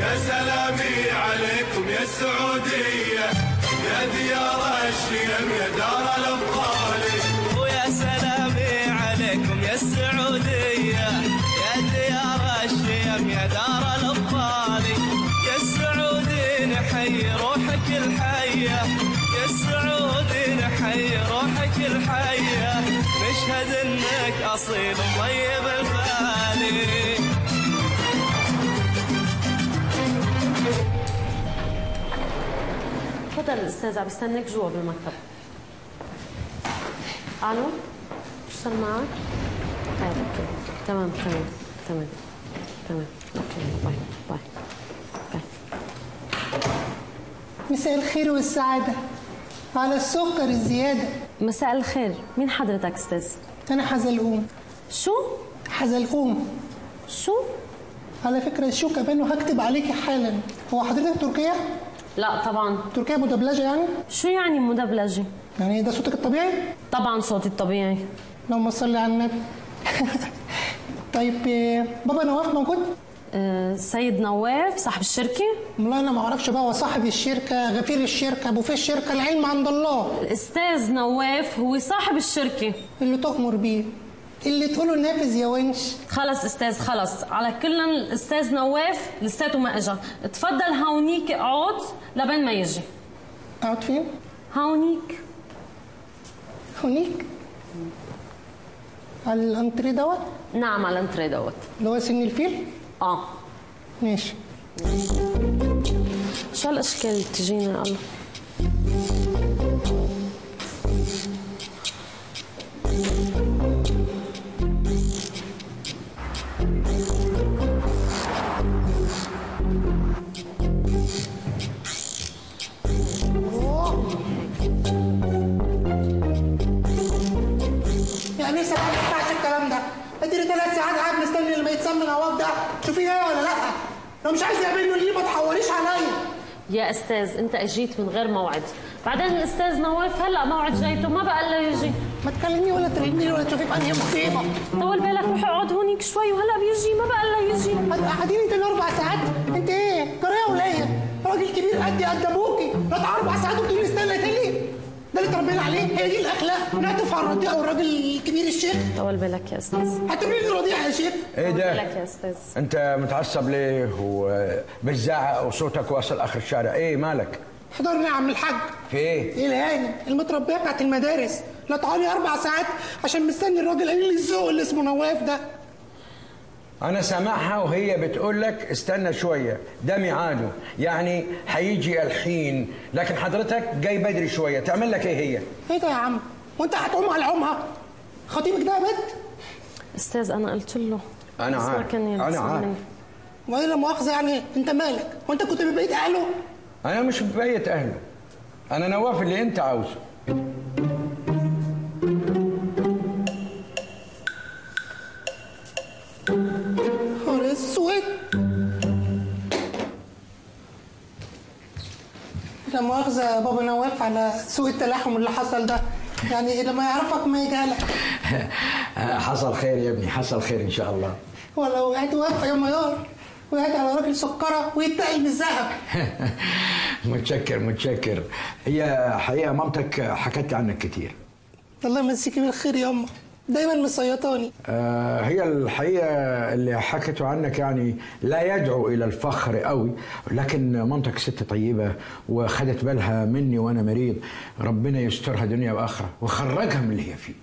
يا سلامي عليكم يا السعودية، يا ديار الشيم يا دار الأبطال. ويا سلامي عليكم يا السعودية، يا ديار الشيم يا دار الأبطال. يا السعودي نحيي روحك الحية، يا السعودي نحيي روحك الحية. نشهد انك أصيل وطيب الفالي. تفضل الاستاذ عم بستناك جوا بالمكتب. الو شو صار معك؟ طيب اوكي تمام اوكي باي باي. مساء الخير والسعادة على السكر الزيادة. مساء الخير، مين حضرتك استاذ؟ أنا حزلقوم. شو؟ حزلقوم. شو؟ على فكرة شو كمان وهكتب عليكي حالا. هو حضرتك تركية؟ لا طبعا. تركية مدبلجة يعني؟ شو يعني مدبلجة؟ يعني ده صوتك الطبيعي؟ طبعا صوتي الطبيعي. اللهم صل على النبي. طيب بابا نواف موجود؟ سيد نواف صاحب الشركة؟ والله أنا ما أعرفش بقى، هو صاحب الشركة، غفير الشركة، أبو في الشركة، العلم عند الله. الأستاذ نواف هو صاحب الشركة. اللي تؤمر بيه، اللي تقوله نافذ يا ونش. خلص استاذ خلص، على كل الاستاذ نواف لساته ما اجى. تفضل هونيك اقعد لبين ما يجي. اقعد فين؟ هونيك. هونيك؟ على الانتريه دوت؟ نعم على الانتريه دوت. اللي هو سن الفيل؟ ماشي. شو هالاشكال اللي بتجينا الله؟ يعني ساعات ما ينفعش الكلام ده. اديني 3 ساعات قاعد مستني لما يتسمى نواف ده، شوفي ايه ولا لا؟ لو مش عايز يقابلني ليه ما تحوريش عليا. يا استاذ انت اجيت من غير موعد، بعدين الاستاذ نواف هلا موعد جايته ما بقى الا يجي. ما تكلمني ولا ترني ولا تشوفي في انهي مصيبه. طول بالك روح اقعد هونيك شوي وهلا بيجي ما بقى الا يجي. قاعدين انت 4 ساعات؟ انت ايه؟ جرايه ولايه؟ راجل كبير قدي قد ابوكي، رضع 4 ساعات وبتقولي استنى تاني؟ ده اللي تربينا عليه؟ هي دي الاخلاق؟ نعطف على الرضيع والراجل الكبير الشيخ؟ طول بالك يا استاذ. هتقولي لي رضيع يا شيخ؟ ايه ده؟ طول بالك يا استاذ. انت متعصب ليه وبتزعق وصوتك واصل اخر الشارع؟ ايه مالك؟ حضرني يا عم الحاج. في ايه؟ ايه الهاني المتربيه بتاعت المدارس، لا تعالي 4 ساعات عشان مستني الراجل قليل الذوق اللي اسمه نواف ده. انا سامعها وهي بتقول لك استنى شويه، ده ميعاده، يعني هيجي الحين، لكن حضرتك جاي بدري شويه، تعمل لك ايه هي؟ ايه ده يا عم؟ وانت هتقوم على عمها؟ خطيبك ده يا بنت؟ استاذ انا قلت له. انا عارف انا عارف. وايه لا مؤاخذه يعني انت مالك؟ وانت كنت ببيت اهله؟ انا مش ببيت اهله، انا نواف اللي انت عاوزه. نهار اسود. لا مؤاخذه يا بابا نواف على سوء التلاحم اللي حصل ده، يعني لما يعرفك ما يجهلك. حصل خير يا ابني، حصل خير ان شاء الله. ولو وقعت واقفه يا ميار، وقعت على راجل سكره ويتقل بالذهب. متشكر. هي حقيقه مامتك حكت عنك كتير. الله يمسيكي بالخير يا أمه، دايما مسيطاني. هي الحقيقه اللي حكته عنك يعني لا يدعو الى الفخر قوي، لكن مامتك ست طيبه وخدت بالها مني وانا مريض، ربنا يسترها دنيا واخره وخرجها من اللي هي فيه.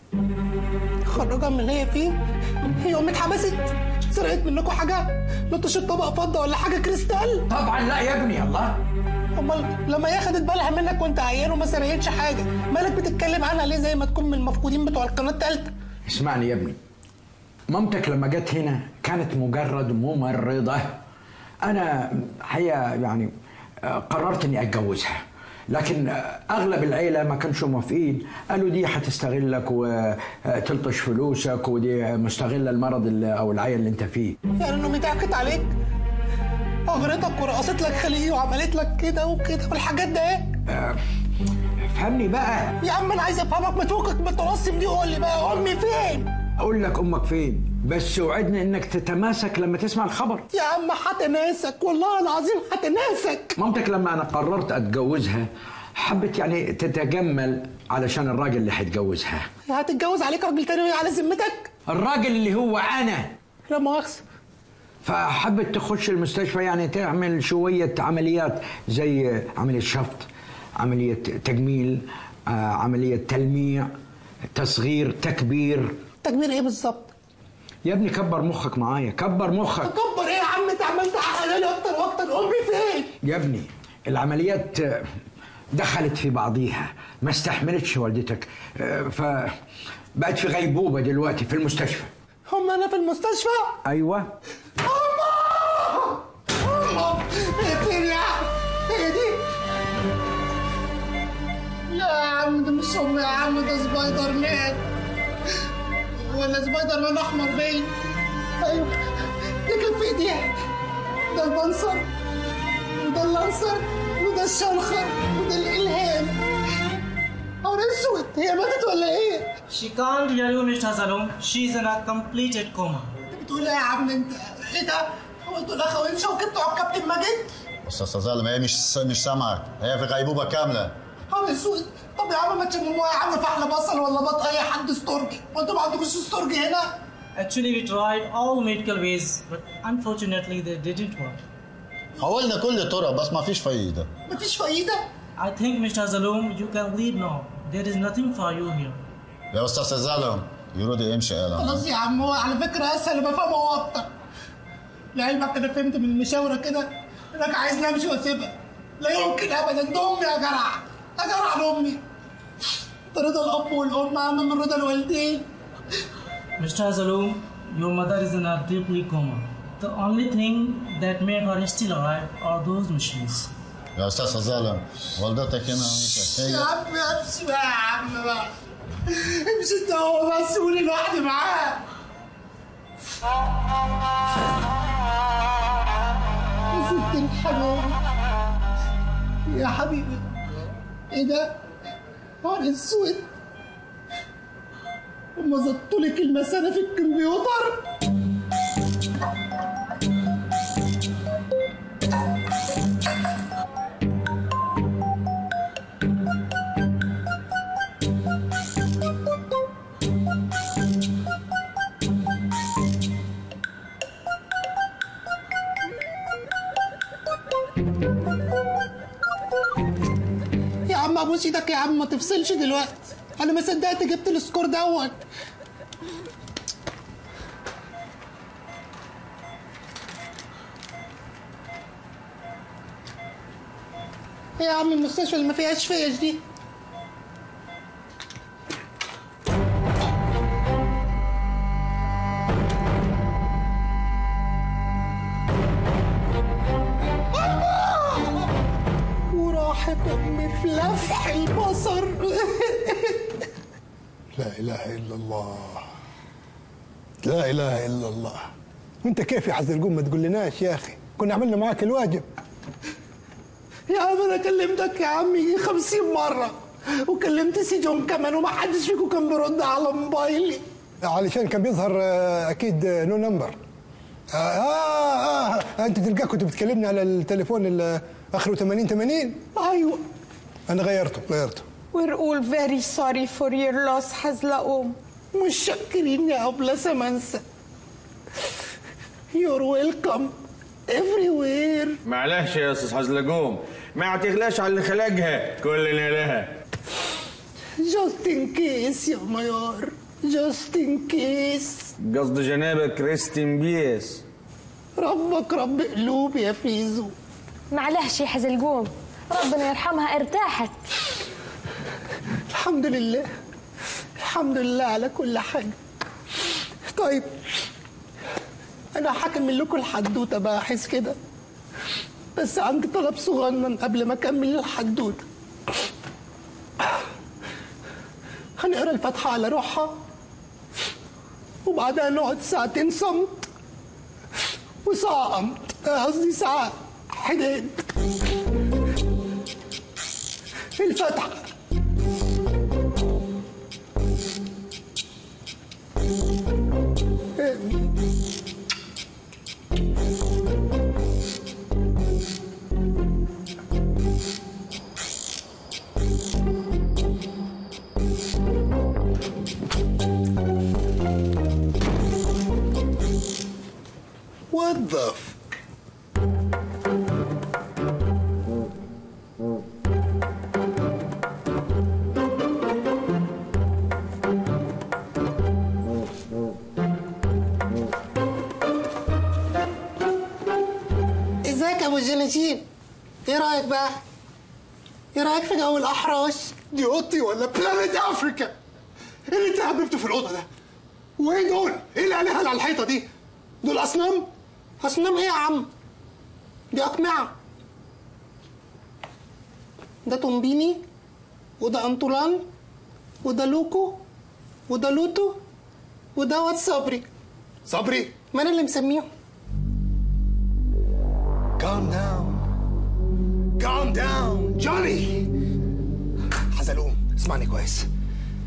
خرجها من اللي هي فيه؟ هي امي اتحبست؟ سرقت منكم حاجه؟ لطشت طبق فضه ولا حاجه كريستال؟ طبعا لا يا ابني. الله، امال لما هي خدت بالها منك وانت عيان وما سرقتش حاجه، مالك بتتكلم عنها ليه زي ما تكون من المفقودين بتوع القناه الثالثه؟ اسمعني يا ابني، مامتك لما جت هنا كانت مجرد ممرضه. انا حقيقه يعني قررت اني اتجوزها، لكن اغلب العيله ما كانش موافقين، قالوا دي هتستغلك وتلطش فلوسك ودي مستغله المرض او العيا اللي انت فيه. يعني امي ضحكت عليك؟ اغرتك ورقصت لك خليه وعملت لك كده وكده والحاجات ده ايه؟ فهمني بقى يا عم. انا عايز افهمك، ما تفكك من الطلاسم دي وقول لي بقى امي فين؟ اقول لك امك فين، بس وعدني انك تتماسك لما تسمع الخبر. يا عم هتناسك، والله العظيم هتناسك. مامتك لما انا قررت اتجوزها حبت يعني تتجمل علشان الراجل اللي هيتجوزها. هتتجوز عليك راجل تاني على ذمتك؟ الراجل اللي هو انا. لا مؤاخذة. فحبت تخش المستشفى يعني تعمل شوية عمليات زي عملية شفط، عملية تجميل، عملية تلميع، تصغير، تكبير. تكبير ايه بالظبط؟ يا ابني كبر مخك معايا، كبر مخك. كبر ايه يا عم؟ انت عمال تحرقني اكتر واكتر. امي فين؟ يا ابني العمليات دخلت في بعضيها، ما استحملتش والدتك، فبقت في غيبوبة دلوقتي في المستشفى. هم انا في المستشفى؟ ايوه. أمه! هي فين يا عم؟ هي دي؟ لا يا عم ده مش أمي يا عم، ده سبايدر مان، ولا سبايدر مان أحمر باين. أيوه ده كان في إيديها، ده البنصر وده اللانسر وده الشنخر وده الإلهام. نهار أسود، هي ماتت ولا إيه؟ She can't hear you, Mr. Salom. She's in a completed coma. بتقول إيه يا عم أنت؟ إيه ده؟ هو أنتوا الأخوين شوكة بتوع الكابتن ماجد؟ استاذ سالم هي مش سامعك، هي في غيبوبه كامله. نهار اسود. طب يا عم ما تشمموها يا عم فحل بصل ولا بط اي حد استرجي، وانتوا ما عندكوش استرجي هنا؟ Actually, we tried all medical ways, but unfortunately, they didn't work. حاولنا كل الطرق بس ما فيش فايده. مفيش فايده؟ I think, Mr. Salom, you can leave now. There is nothing for you here. يا استاذ سالم يرضي امشي يلا. خلاص يا عم، هو على فكره اسهل بفهمه اكتر. لعلمك انا فهمت من المشاوره كده انك عايزني امشي واسيبها. لا يمكن ابدا، ده امي يا جرع، يا جرع لامي. ده رضا الاب والام اهم من رضا الوالدين. Mr. Salom, your mother is in a deeply coma. The only thing that made her still alive are those machines. يا استاذ سالم والدتك هنا يا عم امشي بقى يا عم بقى. امشي انت هو بس قولي لوحدي معاه. يا ست الحبايب يا حبيبي. ايه ده؟ نهار اسود. هما زطولك المثانه في الكمبيوتر؟ يا عم ابوس ايدك يا عم، ما تفصلش دلوقتي. انا ما صدقت جبت السكور دوت. ايه يا عم المستشفى اللي ما فيهاش فيش دي؟ وراحت امي في لفح البصر. لا إله إلا الله، لا إله إلا الله. وأنت كيف يا حزلقوم ما تقول لناش يا أخي؟ كنا عملنا معاك الواجب. يا عم أنا كلمتك يا عم يجي 50 مرة، وكلمت سي جون كمان، وما حدش فيكم كان بيرد على موبايلي. علشان كان بيظهر أكيد نو نمبر. أنت تلقاك كنت بتكلمني على التليفون آخره 80. أيوه أنا غيرته. We're all very sorry for your loss, حزلقوم. متشكرين يا أبلة سمنسة. You're welcome everywhere. معلش يا استاذ حزلقوم، ما تغلاش على اللي خلقها، كلنا لها. Just in case يا ميار، just in case. قصد جنابك ريستن بيس. ربك رب قلوب يا فيزو. معلش يا حزلقوم، ربنا يرحمها ارتاحت. الحمد لله، الحمد لله على كل حاجة. طيب أنا هكمل لكم الحدوتة بقى حس كده، بس عندي طلب صغنن قبل ما أكمل الحدوتة. هنقرا الفاتحة على روحها، وبعدها نقعد ساعتين صمت وساعة قمت، قصدي ساعة حداد. الفاتحة. موظف. ازيك يا ابو الجناجين؟ ايه رايك بقى؟ ايه رايك في جو الاحراش؟ دي اوضتي ولا بلانت افريكا؟ ايه اللي انت حببته في الاوضه ده؟ وايه دول؟ ايه الالهه اللي على الحيطه دي؟ دول اصنام؟ اصنام ايه يا عم؟ دي اقمعه. ده تومبيني وده انطولان وده لوكو وده لوتو وده واد صبري. صبري؟ ما انا اللي مسميهم. calm down calm down جوني. حزلقوم اسمعني كويس،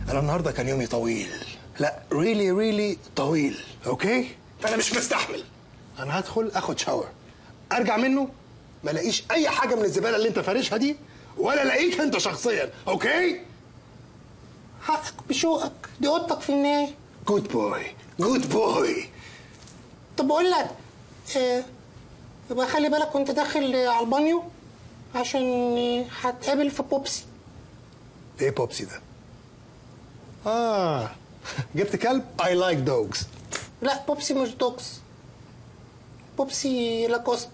انا النهارده كان يومي طويل، لا ريلي طويل، اوكي؟ فانا مش مستحمل. انا هدخل اخد شاور، ارجع منه ما الاقيش اي حاجه من الزباله اللي انت فارشها دي، ولا الاقيك انت شخصيا، اوكي؟ حقك بشوقك، دي اوضتك في النهايه. جود بوي. طب اقول لك يبقى خلي بالك وانت داخل على البانيو، عشان هتقابل في بوبسي. ايه بوبسي ده؟ جبت كلب؟ I like dogs. لا بوبسي مش دوكس، بوبسي لاكوست.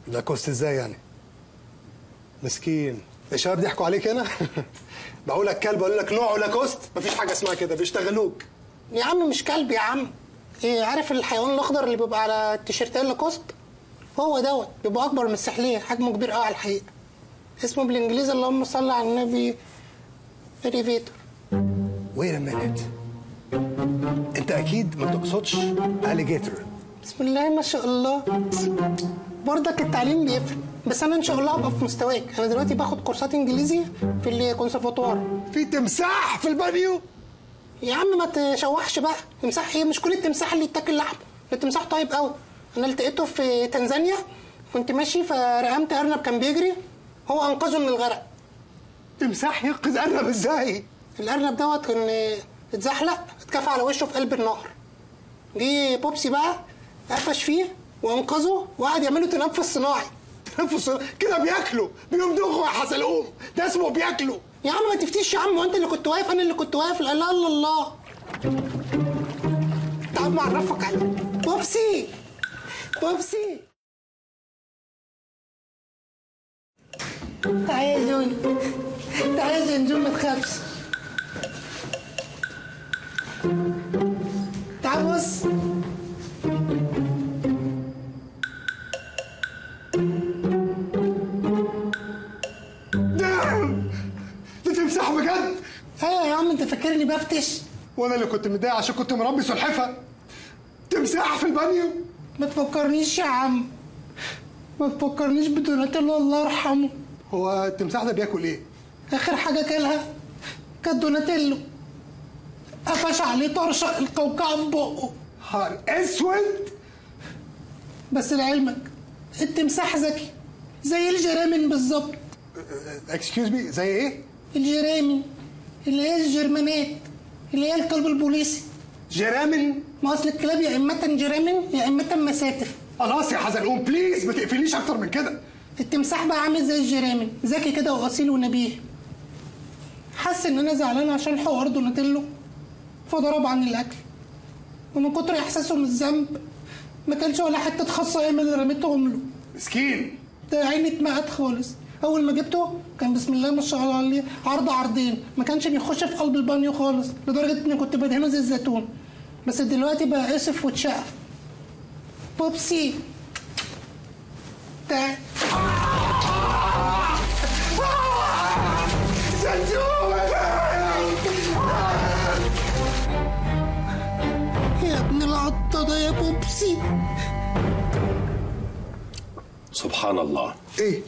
لاكوست ازاي يعني؟ مسكين الشباب ضحكوا عليك هنا. بقول لك كلب اقول لك نوعه لاكوست، مفيش حاجه اسمها كده، بيشتغلوك. يا عم مش كلب يا عم. ايه عارف الحيوان الاخضر اللي بيبقى على التيشيرتات لاكوست؟ هو دوت، بيبقى اكبر من السحليه، حجمه كبير قوي على الحقيقه. اسمه بالانجليزي اللهم صل على النبي ريفيتور. ويت ا مينيت، انت اكيد ما تقصدش اليجيتور. بسم الله ما شاء الله، برضك التعليم بيفرق، بس انا ان شاء الله هبقى في مستواك. انا دلوقتي باخد كورسات انجليزي في الكونسرفاتوار. في تمساح في البانيو؟ يا عم ما تشوحش بقى. تمساح ايه؟ مش كل التمساح اللي يتاكل لحمه، التمساح طيب قوي. انا التقيته في تنزانيا، كنت ماشي فرقمت ارنب كان بيجري، هو انقذه من الغرق. تمساح ينقذ ارنب ازاي؟ الارنب دوت كان اتزحلق، اتكفى على وشه في قلب النهر. جه بوبسي بقى قفش فيه وانقذه، وقعد يعمله تنفس صناعي. تنفس كده بياكلوا بيمضغوا يا حزلقوم، ده اسمه بياكلوا. يا عم ما تفتيش يا عم، وانت اللي كنت واقف انا اللي كنت واقف. لا لا الله، تعال معرفك عليه. بوبسي تعالى يا جوني، تعالى يا زنزون ما تخافش. تعال بص. ده تمساح بجد؟ ايوه يا عم، انت فاكرني بفتش؟ وانا اللي كنت متضايق عشان كنت مربي سلحفه. تمساح في البانيو؟ ما تفكرنيش يا عم، ما تفكرنيش بدوناتيلو الله يرحمه. هو التمساح ده بياكل ايه؟ اخر حاجه كلها كانت دوناتيلو، قفش عليه طرشه القوقعه في بقه. نهار اسود. بس لعلمك التمساح ذكي زي الجرامن بالظبط. اكسكيوز مي، زي ايه؟ الجرامن اللي هي الجرمانات، اللي هي الكلب البوليسي. جرامن؟ ما اصل الكلاب يا اما جرامن يا اما مساتف. خلاص يا حزلقوم بليز ما تقفليش اكتر من كده. التمساح بقى عامل زي الجرامن، ذكي كده واصيل ونبيه. حس ان انا زعلان عشان حوار دوناتيلو، فضرب عن الاكل، ومن كتر احساسه بالذنب ما كانش ولا حته خاصه من اللي رميتهم له. مسكين ده عيني اتمقت خالص. اول ما جبته كان بسم الله ما شاء الله عليه عرضين، ما كانش بيخش في قلب البانيو خالص، لدرجه اني كنت بدهنه زي الزيتون. بس دلوقتي بقى اسف واتشقف. بوبسي تعال. يا ابن العطة ده يا بوبسي. سبحان الله. ايه؟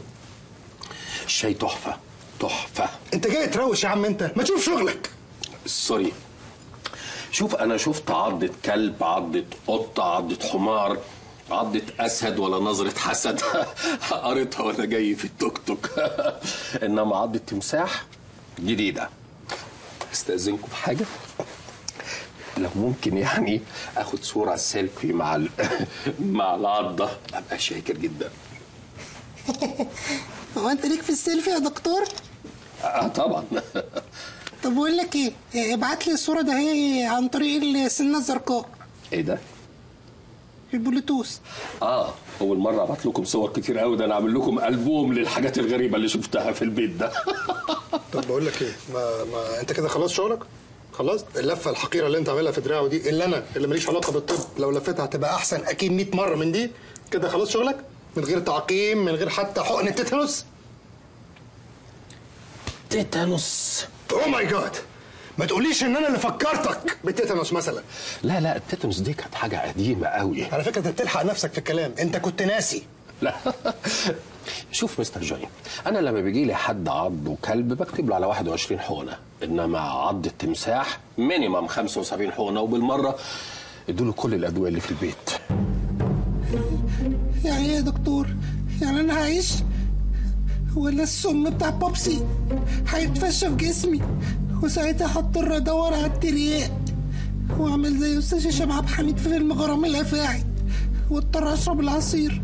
الشاي تحفة تحفة. انت جاي تروش يا عم، انت ما تشوف شغلك. سوري. شوف انا شفت عضة كلب، عضة قطة، عضة حمار، عضة اسد ولا نظرة حسد. قريتها وانا جاي في التوك توك. انما عضة تمساح جديدة. استأذنكم في حاجة؟ لو ممكن يعني اخد صوره سيلفي مع العضه ابقى شاكر جدا. هو انت ليك في السيلفي يا دكتور؟ طبعا. طب بقول لك ايه، ابعت لي الصوره ده هي عن طريق السنه الزرقاء. ايه ده؟ البلوتوث. اول مره ابعت لكم صور كتير قوي، ده انا اعمل لكم البوم للحاجات الغريبه اللي شفتها في البيت ده. طب بقول لك ايه، ما انت كده خلاص شغلك؟ خلاص اللفه الحقيره اللي انت عاملها في دراعه دي، اللي ماليش علاقه بالطب، لو لفتها هتبقى احسن اكيد 100 مره من دي. كده خلاص شغلك من غير تعقيم، من غير حتى حقن التيتانوس. تيتانوس؟ اوه ماي جاد، ما تقوليش ان انا اللي فكرتك بالتيتانوس مثلا. لا التيتانوس دي كانت حاجه قديمه قوي. على فكره انت بتلحق نفسك في الكلام، انت كنت ناسي. لا شوف مستر جوني، انا لما بيجي لي حد عضه كلب بكتب له على 21 حقنه، انما عض التمساح مينيمم 75 حقنه، وبالمره ادوا له كل الادويه اللي في البيت. يعني ايه يا دكتور؟ يعني انا هعيش ولا السم بتاع بوبسي هيتفشى في جسمي، وساعتها هضطر ادور على الترياق واعمل زي استاذ هشام عبد الحميد في فيلم غرام الافاعي، واضطر اشرب العصير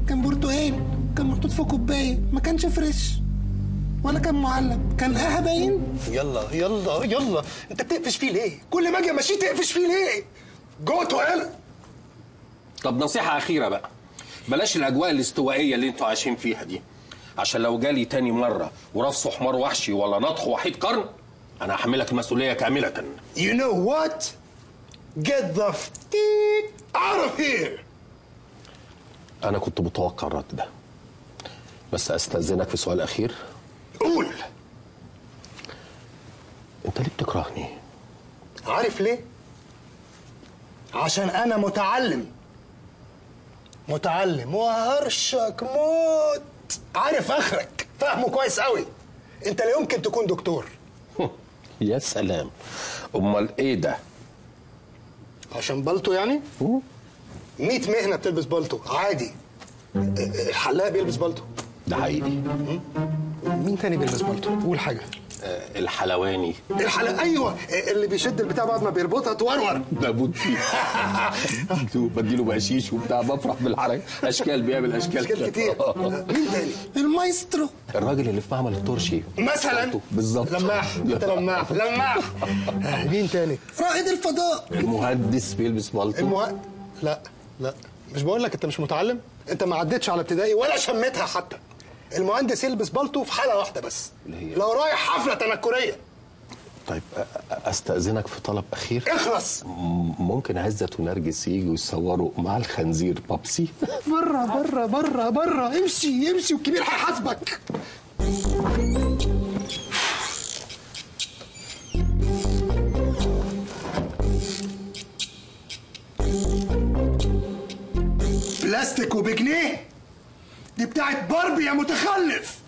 كان برتقال، كان محطوط في كوبايه، ما كانش فريش ولا كان معلب، كان باين. يلا يلا يلا، انت بتقفش فيه ليه؟ كل ما اجي امشيه تقفش فيه ليه؟ جو تو هيل. طب نصيحه اخيره بقى، بلاش الاجواء الاستوائيه اللي انتوا عايشين فيها دي، عشان لو جالي تاني مره ورفسه حمار وحشي ولا نطحه وحيد قرن انا هحملك المسؤوليه كامله. You know what? Get the out of here. انا كنت متوقع الرد ده، بس استاذنك في سؤال اخير. قول. انت ليه بتكرهني؟ عارف ليه؟ عشان انا متعلم وهرشك موت، عارف اخرك، فاهمه كويس قوي. انت لا يمكن تكون دكتور. يا سلام، امال ايه ده؟ عشان بالطو يعني؟ 100 مهنه بتلبس بالطو عادي. الحلاق بيلبس بالطو. ده حقيقي. مين تاني بيلبس بالطو؟ قول حاجه. الحلواني. ايوه، اللي بيشد البتاع بعد ما بيربطها تورور. بموت فيه. بديله بقشيش وبتاع، بفرح بالحركه، اشكال بيعمل اشكال كتير. مين تاني؟ المايسترو، الراجل اللي في معمل الترشي مثلا. بالظبط. لماح. انت لماح. مين تاني؟ رائد الفضاء. المهندس بيلبس بالطو. لا مش بقول لك انت مش متعلم؟ انت ما عدتش على ابتدائي ولا شميتها حتى. المهندس يلبس بالطو في حاله واحده بس، لو رايح حفله تنكريه. طيب استاذنك في طلب اخير. اخلص. ممكن عزت ونرجس يجوا يصوروا مع الخنزير بابسي؟ بره امشي والكبير هيحاسبك. بلاستيك وبجنيه؟ دي بتاعت باربي يا متخلف،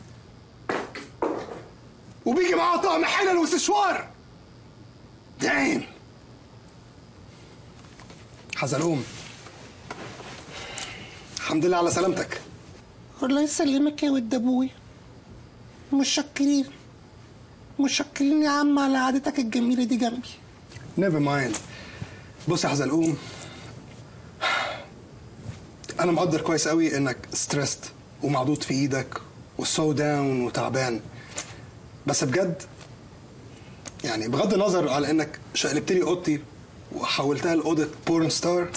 وبيجي معاها طقم حلل وسشوار. دايم حزلوم، الحمد لله على سلامتك. الله يسلمك يا ود ابوي. متشكرين يا عم على عادتك الجميله دي جنبي. نيفر مايند. بص يا حزلقوم، انا مقدر كويس قوي انك ستريسد ومعضوض في ايدك وسو داون وتعبان، بس بجد يعني بغض النظر على انك شقلبت لي اوضتي وحولتها لاوضه بورن ستار،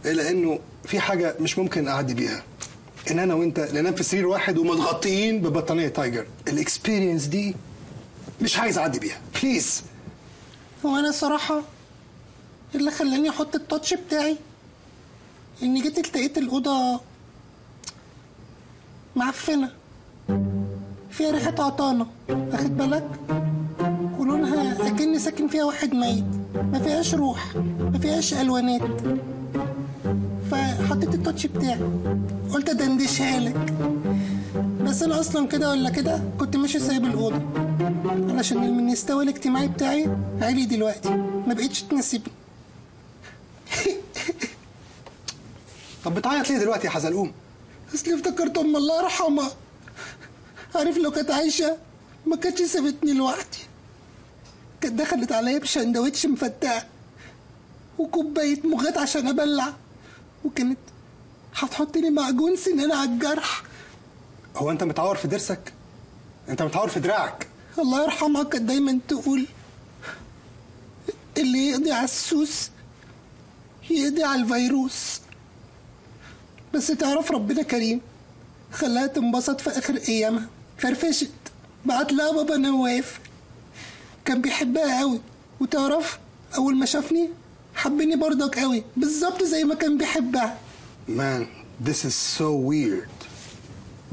الا انه في حاجه مش ممكن اعدي بيها، ان انا وانت ننام في سرير واحد ومتغطيين ببطانيه تايجر. الاكسبيرينس دي مش عايز اعدي بيها، بليز. وانا صراحه اللي خلاني احط التاتش بتاعي اني جيت لقيت الاوضه معفنه فيها ريحه عطانه، واخد بالك؟ ولونها اكني ساكن فيها واحد ميت، ما فيهاش روح، ما فيهاش الوانات. فحطيت التاتش بتاعي، قلت ادندشها لك، بس انا اصلا كده ولا كده كنت ماشي سايب الاوضه علشان المستوى الاجتماعي بتاعي عالي دلوقتي، ما بقتش تناسبني. طب بتعيط ليه دلوقتي يا حزلقوم؟ اصل افتكرت ام الله يرحمها، عارف لو كانت عايشه ما كانتش سابتني لوحدي. كانت دخلت عليا بشندوتش مفتقه وكوبايه مغات عشان ابلع، وكانت هتحط لي معجون سنان على الجرح. هو انت متعور في ضرسك؟ انت متعور في دراعك؟ الله يرحمها كانت دايما تقول اللي يقضي على السوس يقضي على الفيروس. بس تعرف ربنا كريم، خلاها تنبسط في اخر ايامها، فرفشت، بعت لها بابا نواف، كان بيحبها قوي. وتعرف اول ما شافني حبني برضك قوي بالظبط زي ما كان بيحبها. مان this is so weird.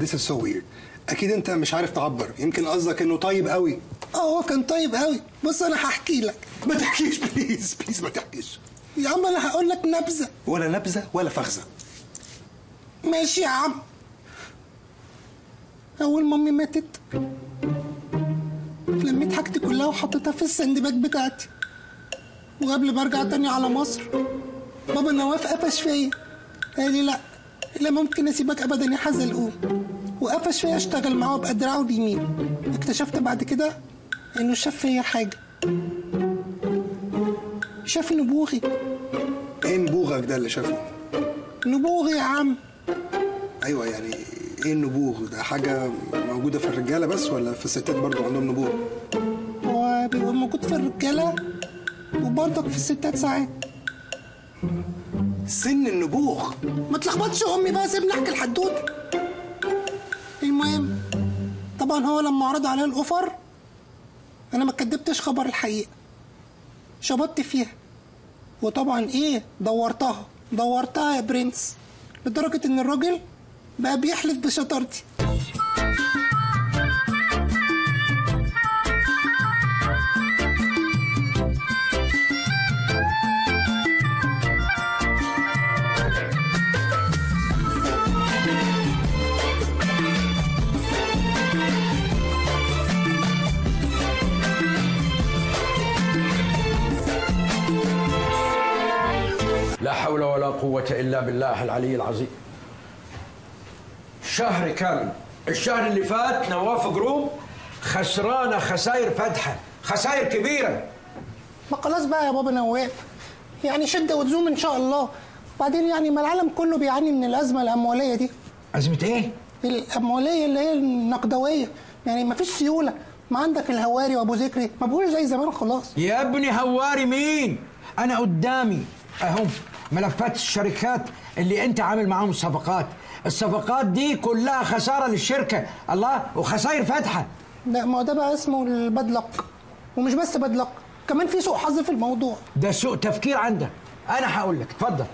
this is so weird. اكيد انت مش عارف تعبر، يمكن قصدك انه طيب قوي. هو كان طيب قوي. بص انا هحكي لك. ما تحكيش بليز بليز ما تحكيش يا عم. انا هقول لك نبذه. ولا نبذه ولا فخذه. ماشي يا عم. اول ما امي ماتت لميت حاجتي كلها وحطيتها في السندباك بتاعتي، وقبل ما ارجع تاني على مصر بابا نواف قفش فيا، قال لي لا ممكن اسيبك ابدا يا حزلقوم، وقفش فيا اشتغل معاه وابقى دراعه اليمين. اكتشفت بعد كده انه شاف فيا حاجه، شاف نبوغي. ايه نبوغك ده اللي شافه؟ نبوغي يا عم. ايوه يعني ايه النبوغ ده؟ حاجه موجوده في الرجاله بس ولا في الستات برضو عندهم نبوغ؟ هو بيبقى موجود في الرجاله وبرضك في الستات ساعات. سن النبوغ؟ ما تلخبطش امي بقى، سيبني احكي الحدوته. المهم طبعا هو لما عرض عليا الاوفر انا ما كدبتش خبر الحقيقه، شبطت فيها، وطبعا ايه دورتها يا برنس، لدرجه ان الراجل بقى بيحلف بشطارتي. لا حول ولا قوة إلا بالله العلي العظيم. شهر كامل، الشهر اللي فات نواف جروب خسرانة خسائر فادحة، خسائر كبيرة. ما خلاص بقى يا بابا نواف، يعني شدة وتزوم إن شاء الله. وبعدين يعني ما العالم كله بيعاني من الأزمة الأموالية دي. أزمة إيه؟ الأموالية اللي هي النقدوية، يعني ما فيش سيولة. ما عندك الهواري وأبو ذكري ما بقوش زي زمان خلاص. يا ابني هواري مين؟ أنا قدامي أهم ملفات الشركات اللي أنت عامل معاهم الصفقات دي كلها خسارة للشركة، الله، وخسائر فاتحة. لا ما هو ده بقى اسمه البدلق، ومش بس بدلق، كمان في سوء حظ في الموضوع. ده سوء تفكير عندك. أنا هقول لك، اتفضل.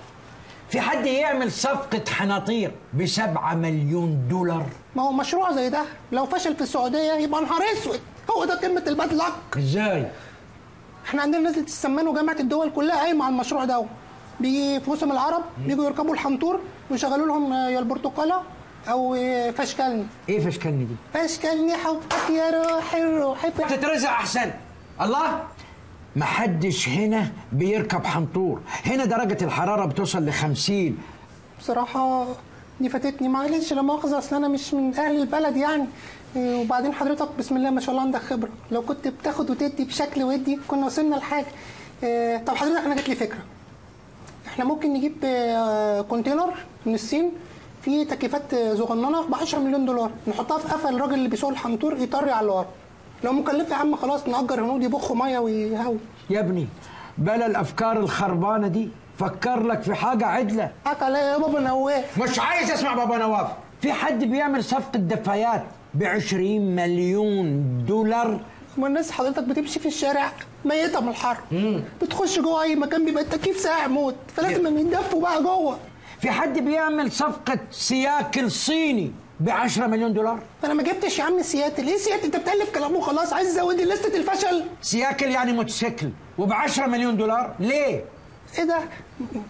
في حد يعمل صفقة حناطير ب7 مليون دولار؟ ما هو مشروع زي ده لو فشل في السعودية يبقى نهار اسود. هو ده قمة البدلق. ازاي؟ احنا عندنا نزلة السمان وجامعة الدول كلها قايمة على المشروع ده. بيجي في موسم العرب بيجوا يركبوا الحنطور ويشغلوا لهم يا البرتقالة او فشكلني. ايه فشكلني دي؟ فشكلني حبك يا روحي تترزق احسن. الله، محدش هنا بيركب حنطور، هنا درجة الحرارة بتوصل ل50. بصراحة دي فاتتني، معلش لا مؤاخذة، اصل انا مش من اهل البلد يعني. وبعدين حضرتك بسم الله ما شاء الله عندك خبرة، لو كنت بتاخد وتدي بشكل ودي كنا وصلنا لحاجة. طب حضرتك انا جات لي فكرة، احنا ممكن نجيب كونتينر من الصين فيه تكييفات صغننه ب10 مليون دولار، نحطها في قفا الراجل اللي بيسوق الحنطور يطري على الورق. لو مكلفه يا عم خلاص نأجر هنود يبخوا ميه ويهووا. يا ابني بلا الافكار الخربانه دي، فكر لك في حاجه عدله. حكى عليا يا بابا نواف. مش عايز اسمع بابا نواف. في حد بيعمل صفقه دفايات ب20 مليون دولار؟ ما الناس حضرتك بتمشي في الشارع ميته من الحر، بتخش جوه اي مكان بيبقى التكييف ساقع موت، فلازم يتدفوا بقى جوه. في حد بيعمل صفقه سياكل صيني ب10 مليون دولار؟ انا ما جبتش يا عم سياتل. ايه سياتل؟ انت بتالف كلام وخلاص، عايز تزود لي لسته الفشل. سياكل يعني موتوسيكل وب10 مليون دولار، ليه؟ ايه ده؟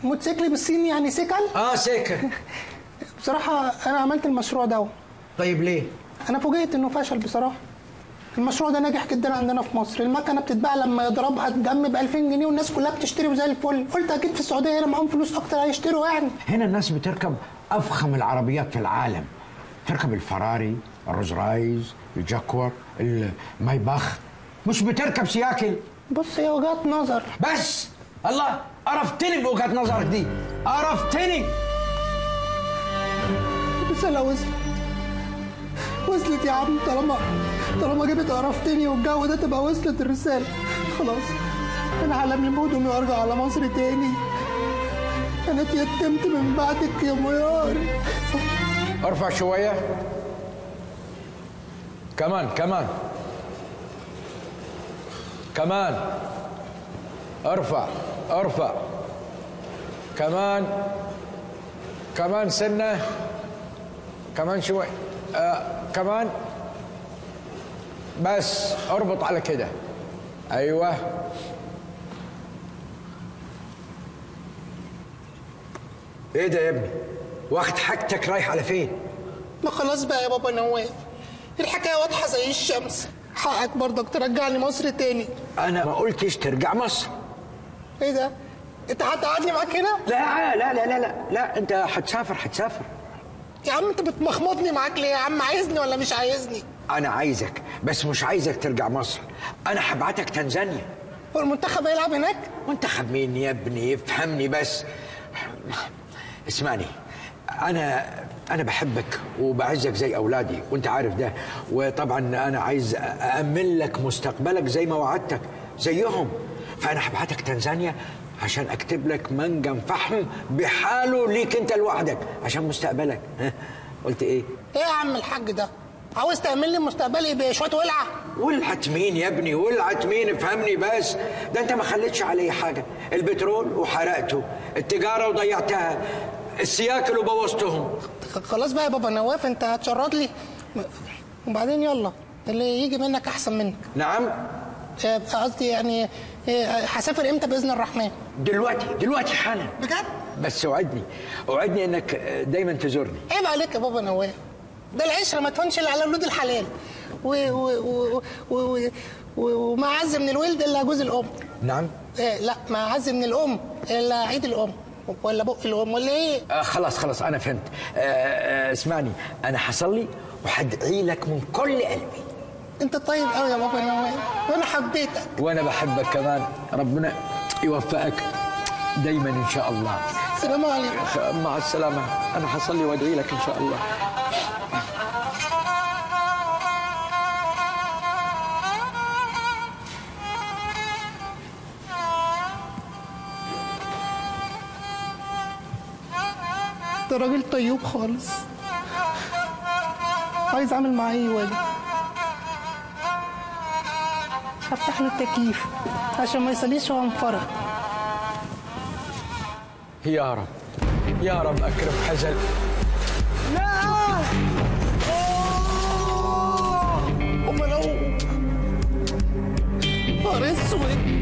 موتوسيكل بالصيني يعني سيكل؟ سيكل. بصراحه انا عملت المشروع ده. طيب ليه؟ انا فوجئت انه فشل بصراحه. المشروع ده ناجح جدا عندنا في مصر، المكنه بتتباع لما يضربها الدم ب2000 جنيه والناس كلها بتشتري وزي الفل. قلت اكيد في السعوديه هنا معاهم فلوس اكتر هيشتروا يعني. هنا الناس بتركب افخم العربيات في العالم، تركب الفراري، الروز رايز، الجاكور، المايباخ، مش بتركب سياكل؟ بص هي وجهة نظر. بس الله، قرفتني بوجهة نظرك دي، قرفتني. الرسالة وصلت يا عم. طالما جبت قرفتني والجو ده تبقى وصلت الرسالة. خلاص انا هلملم هدومي وارجع على مصر تاني. انا اتيتمت من بعدك يا ميار. ارفع شوية. كمان ارفع كمان سنة، كمان شوي، كمان. بس اربط على كده. ايوه. ايه ده يا ابني؟ واخد حاجتك رايح على فين؟ ما خلاص بقى يا بابا نواف، الحكايه واضحه زي الشمس. حقك برضك ترجعني مصر تاني. انا ما قلتش ترجع مصر. ايه ده؟ انت هتقعدني معاك هنا؟ لا لا لا لا لا لا، انت هتسافر. يا عم انت بتمخمضني معاك ليه يا عم؟ عايزني ولا مش عايزني؟ انا عايزك، بس مش عايزك ترجع مصر. انا هبعتك تنزانيا. والمنتخب هيلعب هناك؟ منتخب مين يا ابني؟ افهمني بس. اسمعني، انا بحبك وبعزك زي اولادي وانت عارف ده، وطبعا انا عايز أأمن لك مستقبلك زي ما وعدتك زيهم. فانا هبعتك تنزانيا عشان اكتب لك منجم فحم بحاله ليك انت لوحدك عشان مستقبلك. ها قلت ايه؟ ايه يا عم الحاج ده؟ عاوز تعمل لي مستقبلي بشويه ولعه؟ ولعت مين يا ابني؟ ولعت مين؟ افهمني بس. ده انت ما خليتش عليه حاجه. البترول وحرقته، التجاره وضيعتها، السياكل وبوظتهم. خلاص بقى يا بابا نواف، انت هتشرد لي وبعدين يلا اللي يجي منك احسن منك. نعم. قصدي يعني هسافر امتى باذن الرحمن؟ دلوقتي حالا. بجد؟ بس اوعدني انك دايما تزورني. عيب عليك يا بابا نواف، ده العشره ما تهونش الا على ولود الحلال. وما اعز من الولد الا جوز الام. نعم. لا، ما اعز من الام الا عيد الام ولا بق الام ولا ايه؟ خلاص انا فهمت. اسمعني، انا هصلي وهدعي لك من كل قلبي. انت طيب قوي يا بابا نواف وانا حبيتك. وانا بحبك كمان. ربنا يوفقك دايما ان شاء الله. السلام عليكم. مع السلامه. انا هصلي وادعي لك ان شاء الله. ده راجل طيوب خالص، عايز اعمل معاه ايه واجب؟ هفتح له التكييف عشان ما يصليش وهو منفرد. يا رب اكرم حزن. لا امال نهار اسود.